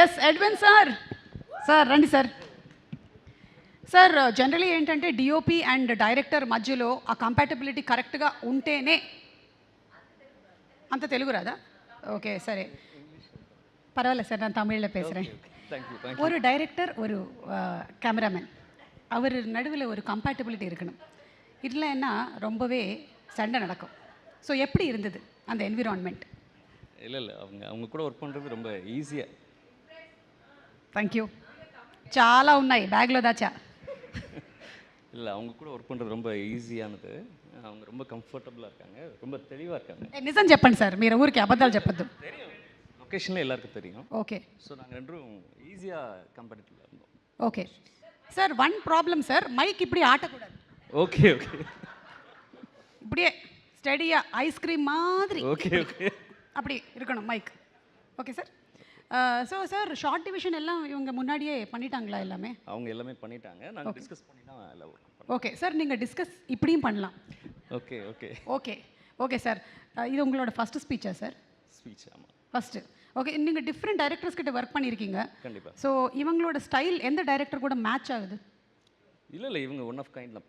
yes Edwin sir sir రండి sir sir generally ఏంటంటే DOP and director మధ్యలో ఆ కంపాటబిలిటీ కరెక్ట్గా ఉంటేనే అంత తెలుగు రాదా ஓகே சரி பரவாயில்ல சார் நான் தமிழில் பேசுகிறேன் ஒரு டைரக்டர் ஒரு கேமராமேன் அவர் நடுவில் ஒரு கம்பேட்டபிலிட்டி இருக்கணும் இல்லைன்னா ரொம்பவே சண்டை நடக்கும் ஸோ எப்படி இருந்தது அந்த என்விரான்மெண்ட் இல்லை அவங்க கூட ஒர்க் பண்ணுறது ரொம்ப ஈஸியாக தேங்க்யூ చాలా ఉన్నాయి బ్యాగ్లో దాచా இல்லை அவங்க கூட ஒர்க் பண்ணுறது ரொம்ப ஈஸியானது அவங்க ரொம்ப கம்ஃபர்டபுளாக இருக்காங்க ரொம்ப தெளிவாக இருக்காங்க నిజం చెప్పండి సార్ మీరు ఊరికి అబద్ధాలు చెప్పొద్దు தெரியும் லொக்கேஷனில் எல்லாருக்கும் தெரியும் ఓకే ஸோ நாங்கள் ரெண்டும் ஈஸியாக கம்பேட்டபிளாக இருந்தோம் okay sir one problem sir mike இப்படி ஆட்டக்கூடாது ஓகே ஓகே இப்படியே ஸ்டடியாக ஐஸ்கிரீம் மாதிரி ஓகே ஓகே அப்படி இருக்கணும் mike okay sir so sir short division எல்லாம் இவங்க முன்னாடியே பண்ணிட்டாங்களா எல்லாமே அவங்க எல்லாமே பண்ணிட்டாங்க நாங்கள் டிஸ்கஸ் பண்ணி தான் எல்லாம் ஒர்க் பண்ணோம் ஓகே சார் நீங்கள் டிஸ்கஸ் இப்படியும் பண்ணலாம் okay okay okay okay sir இது உங்களோட ஃபஸ்ட்டு ஸ்பீச்சா சார் ஸ்பீச் ஆமாம் ஃபஸ்ட்டு ஓகே நீங்கள் டிஃப்ரெண்ட் டைரக்டர்ஸ் கிட்ட ஒர்க் பண்ணியிருக்கீங்க கண்டிப்பாக ஸோ இவங்களோட ஸ்டைல் எந்த டைரக்டர் கூட மேட்ச் ஆகுது இல்லை இவங்க ஒன் ஆஃப் கைண்ட்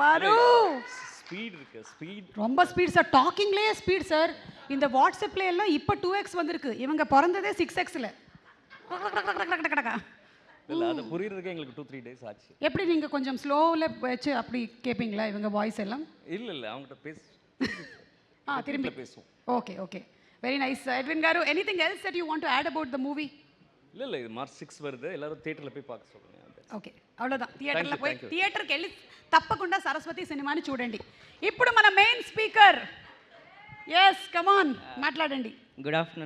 வரும் ஸ்பீட் இருக்கு ஸ்பீட் ரொம்ப ஸ்பீட் சார் டாக்கிங்லேயே ஸ்பீட் சார் இந்த வாட்ஸ்அப்ல எல்லாம் இப்போ 2x வந்திருக்கு இவங்க பிறந்ததே 6xல இல்லை அதை புரியுறதுக்கு எங்களுக்கு 2-3 days ஆச்சு எப்படி நீங்கள் கொஞ்சம் ஸ்லோவில் வச்சு அப்படி கேட்பீங்களா இவங்க வாய்ஸ் எல்லாம் இல்லை அவங்ககிட்ட திரும்பி பேசுவோம் okay okay very nice Edwin గారు anything else that you want to add about the movie இல்லை இது மார்ச் 6 வருது எல்லாரும் தியேட்டரில் போய் பார்க்க சொல்லுங்க ఓకే అவ்வளోதான் థియేటర్లో పోయి థియేటర్కి వెళ్ళి తప్పకుండా సరస్వతి సినిమాని చూడండి ఇప్పుడు మన మెయిన్ స్పీకర్ ఎస్ కమాన్ మాట్లాడండి గుడ్ ఆఫ్టర్నూన్